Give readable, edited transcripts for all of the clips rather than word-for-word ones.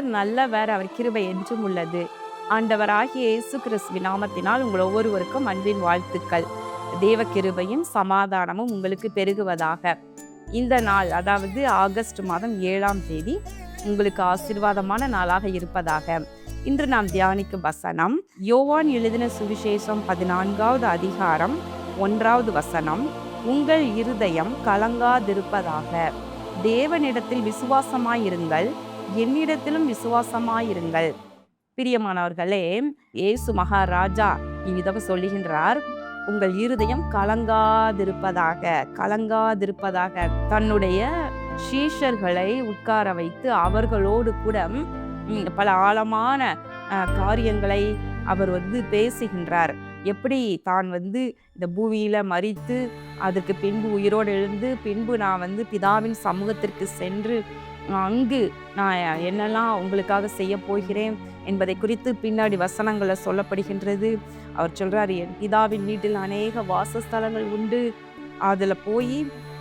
கர்த்தர் நல்லவர், அவர் கிருபை என்றும் உள்ளது. ஆண்டவராகிய இயேசு கிறிஸ்துவின் நாமத்தினால் உங்கள் ஒவ்வொருவருக்கும் அன்பின் வாழ்த்துக்கள். தேவ கிருபையும் சமாதானமும் உங்களுக்கு பெருகுவதாக. இந்த நாள், அதாவது ஆகஸ்ட் மாதம் 7ஆம் தேதி உங்களுக்கு ஆசீர்வாதமான நாளாக இருப்பதாக. இன்று நாம் தியானிக்கும் வசனம் யோவான் எழுதின சுவிசேஷம் 14வது அதிகாரம் 1வது வசனம். உங்கள் இருதயம் கலங்காதிருப்பதாக. தேவனிடத்தில் விசுவாசமாயிருங்கள், என்னிடத்திலும் விசுவாசமாயிருங்கள். பிரியமானவர்களே, இயேசு மகாராஜா இவ்விதம் சொல்லுகின்றார், உங்கள் இருதயம் கலங்காதிருப்பதாக. கலங்காதிருப்பதாக. தன்னுடைய சீஷர்களை உட்கார வைத்து அவர்களோடு கூட பல ஆழமான காரியங்களை அவர் பேசுகின்றார். எப்படி தான் இந்த பூமியில மரித்து அதற்கு பின்பு உயிரோடு எழுந்து பின்பு நான் பிதாவின் சமூகத்திற்கு சென்று அங்கு நான் என்னெல்லாம் உங்களுக்காக செய்ய போகிறேன் என்பதை குறித்து பின்னாடி வசனங்களில் சொல்லப்படுகின்றது. அவர் சொல்றாரு, என் பிதாவின் வீட்டில் அநேக வாசஸ்தலங்கள் உண்டு, அதில் போய்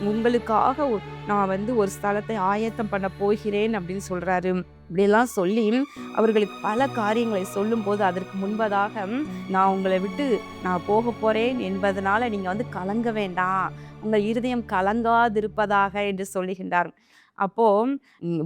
உங்களுக்காக நான் ஒரு ஸ்தலத்தை ஆயத்தம் பண்ண போகிறேன் அப்படின்னு சொல்றாரு. இப்படியெல்லாம் சொல்லி அவர்களுக்கு பல காரியங்களை சொல்லும் போது, அதற்கு முன்பதாக நான் உங்களை விட்டு நான் போக போறேன் என்பதனால நீங்க கலங்க வேண்டாம், உங்கள் இருதயம் கலங்காதிருப்பதாக என்று சொல்லுகின்றார். அப்போ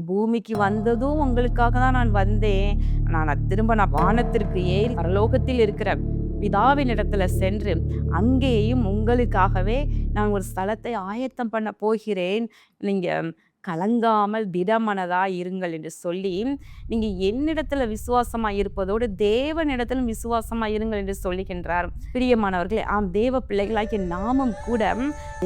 பூமிக்கு வந்ததும் உங்களுக்காக தான் நான் வந்தேன். நான் திரும்ப வானத்திற்கு ஏறி பரலோகத்தில் இருக்கிற பிதாவின் இடத்துல சென்று அங்கேயும் உங்களுக்காகவே நான் ஒரு ஸ்தலத்தை ஆயத்தம் பண்ண போகிறேன், நீங்க கலங்காமல் திடமனதா இருங்கள் என்று சொல்லி, நீங்க என்னிடத்துல விசுவாசமா இருப்பதோடு தேவனிடத்திலும் விசுவாசமா இருங்கள் என்று சொல்லுகின்றார். பிரியமானவர்களே, தேவ பிள்ளைகளாகிய நாமும் கூட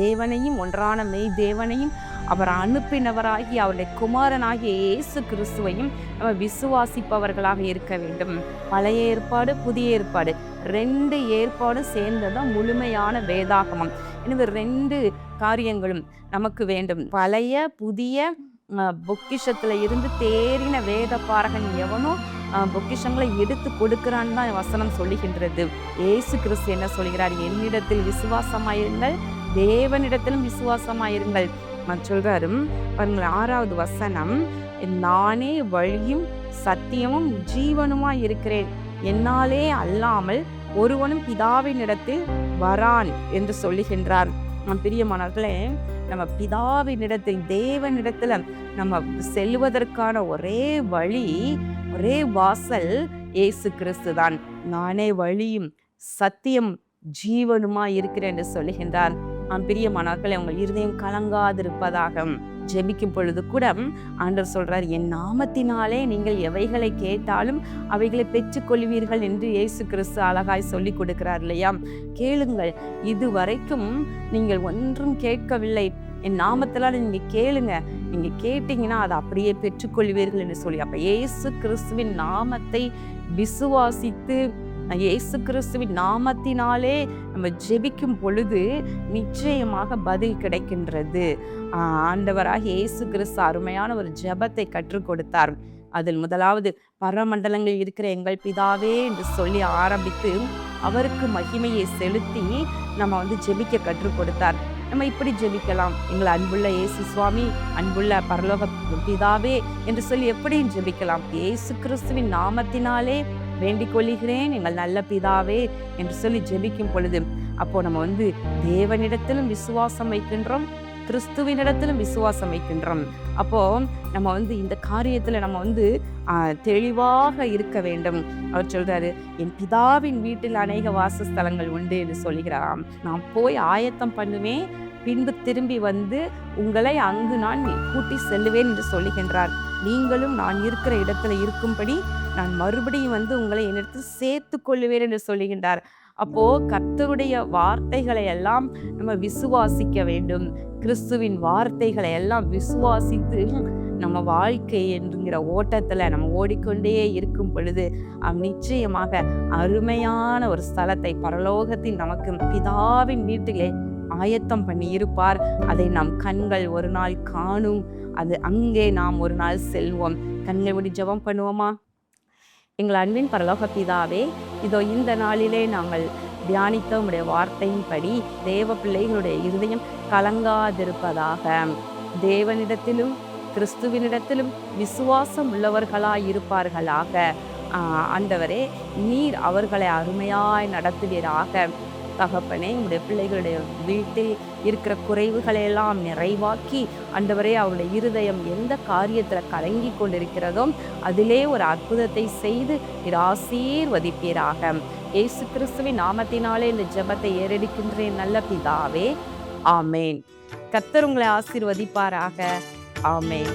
தேவனையும் ஒன்றான மெய் தேவனையும் அவர் அனுப்பினவராகி அவருடைய குமாரனாகிய இயேசு கிறிஸ்துவையும் நம்ம விசுவாசிப்பவர்களாக இருக்க வேண்டும். பழைய ஏற்பாடு, புதிய ஏற்பாடு, 2 ஏற்பாடும் சேர்ந்ததான் முழுமையான வேதாகமம். எனவே 2 காரியங்களும் நமக்கு வேண்டும். பழைய புதிய பொக்கிஷத்துல இருந்து தேறின வேத பாரகன் எவனோ பொக்கிஷங்களை எடுத்து கொடுக்கிறான்னு தான் வசனம் சொல்லுகின்றது. இயேசு கிறிஸ்து என்ன சொல்கிறார்? என்னிடத்தில் விசுவாசமாயிருங்கள், தேவனிடத்திலும் விசுவாசமாயிருங்கள். சொல்றாரு பாருங்கள், 6வது வசனம், நானே வழியும் சத்தியமும் ஜீவனுமா இருக்கிறேன், என்னாலே அல்லாமல் ஒருவனும் பிதாவின் இடத்தில் வரான் என்று சொல்லுகின்றார். பிரியமானவர்களே, நம்ம பிதாவினிடத்தில் தேவனிடத்துல நம்ம செல்வதற்கான ஒரே வழி, ஒரே வாசல் இயேசு கிறிஸ்து தான். நானே வழியும் சத்தியம் ஜீவனுமா இருக்கிறேன் என்று சொல்லுகின்றார். பிரியமானவர்களே, உங்கள் இருதயம் கலங்காதிருப்பதாக. ஜெபிக்கும் பொழுது கூட ஆண்டவர் சொல்றார், என் நாமத்தினாலே நீங்கள் எவைகளை கேட்டாலும் அவைகளை பெற்றுக்கொள்வீர்கள் என்று இயேசு கிறிஸ்து அழகாய் சொல்லி கொடுக்கிறார் இல்லையா? கேளுங்கள், இதுவரைக்கும் நீங்கள் ஒன்றும் கேட்கவில்லை, என் நாமத்தினால நீங்க கேளுங்க, நீங்க கேட்டீங்கன்னா அதை அப்படியே பெற்றுக்கொள்வீர்கள் என்று சொல்லி. அப்ப இயேசு கிறிஸ்துவின் நாமத்தை விசுவாசித்து இயேசு கிறிஸ்துவின் நாமத்தினாலே நம்ம ஜெபிக்கும் பொழுது நிச்சயமாக பதில் கிடைக்கின்றது. ஆண்டவராக இயேசு கிறிஸ்து அருமையான ஒரு ஜெபத்தை கற்றுக் கொடுத்தார். அதில் முதலாவது, பரமண்டலங்களில் இருக்கிற எங்கள் பிதாவே என்று சொல்லி ஆரம்பித்து அவருக்கு மகிமையை செலுத்தி நம்ம ஜெபிக்க கற்றுக் கொடுத்தார். நம்ம இப்படி ஜெபிக்கலாம், எங்கள் அன்புள்ள இயேசு சுவாமி, அன்புள்ள பரலோக பிதாவே என்று சொல்லி எப்படியும் ஜெபிக்கலாம். இயேசு கிறிஸ்துவின் நாமத்தினாலே வேண்டிக் கொள்கிறேன் எங்கள் நல்ல பிதாவே என்று சொல்லி ஜெபிக்கும் பொழுது, அப்போ நம்ம தேவனிடத்திலும் விசுவாசம் வைக்கின்றோம், கிறிஸ்துவினிடத்திலும் விசுவாசம் வைக்கின்றோம். அப்போ நம்ம இந்த காரியத்துல நம்ம தெளிவாக இருக்க வேண்டும். அவர் சொல்றாரு, என் பிதாவின் வீட்டில் அநேக வாசஸ்தலங்கள் உண்டு என்று சொல்கிறாராம். நான் போய் ஆயத்தம் பண்ணுவேன், பின்பு திரும்பி உங்களை அங்கு நான் கூட்டி செல்லுவேன் என்று சொல்லுகின்றார். நீங்களும் நான் இருக்கிற இடத்துல இருக்கும்படி நான் மறுபடியும் உங்களை என்னிடத்தில் சேர்த்து கொள்ளுவேன் என்று சொல்லுகின்றார். அப்போ கர்த்தருடைய வார்த்தைகளை எல்லாம் நம்ம விசுவாசிக்க வேண்டும். கிறிஸ்துவின் வார்த்தைகளை எல்லாம் விசுவாசித்து நம்ம வாழ்க்கை என்கிற ஓட்டத்துல நம்ம ஓடிக்கொண்டே இருக்கும் பொழுது நிச்சயமாக அருமையான ஒரு ஸ்தலத்தை பரலோகத்தில் நமக்கு பிதாவின் வீட்டிலே ஆயத்தம் பண்ணி இருப்பார். அதை நம் கண்கள் ஒரு நாள் காணும். அது அங்கே நாம் ஒரு நாள் செல்வோம். கண்களை மூடி ஜெபம் பண்ணுவோமா? எங்கள் அன்பின் பரலோக பிதாவே, இதோ இந்த நாளிலே நாங்கள் தியானித்த உம்முடைய வார்த்தையின்படி தேவ பிள்ளைகளுடைய இருதயம் கலங்காதிருப்பதாக. தேவனிடத்திலும் கிறிஸ்துவினிடத்திலும் விசுவாசம் உள்ளவர்களாய் இருப்பார்களாக. ஆண்டவரே, நீர் அவர்களை அருமையாய் நடத்துவீராக. தகப்பனே, உடைய பிள்ளைகளுடைய வீட்டில் இருக்கிற குறைவுகளை எல்லாம் நிறைவாக்கி, ஆண்டவரே, அவருடைய இருதயம் எந்த காரியத்தில் கலங்கி கொண்டிருக்கிறதோ அதிலே ஒரு அற்புதத்தை செய்து நீர் ஆசீர்வதிப்பீராக. இயேசு கிறிஸ்துவின் நாமத்தினாலே இந்த ஜெபத்தை ஏறெடுக்கின்றேன் நல்ல பிதாவே, ஆமேன். கர்த்தர் உங்களை ஆசீர்வதிப்பாராக. ஆமேன்.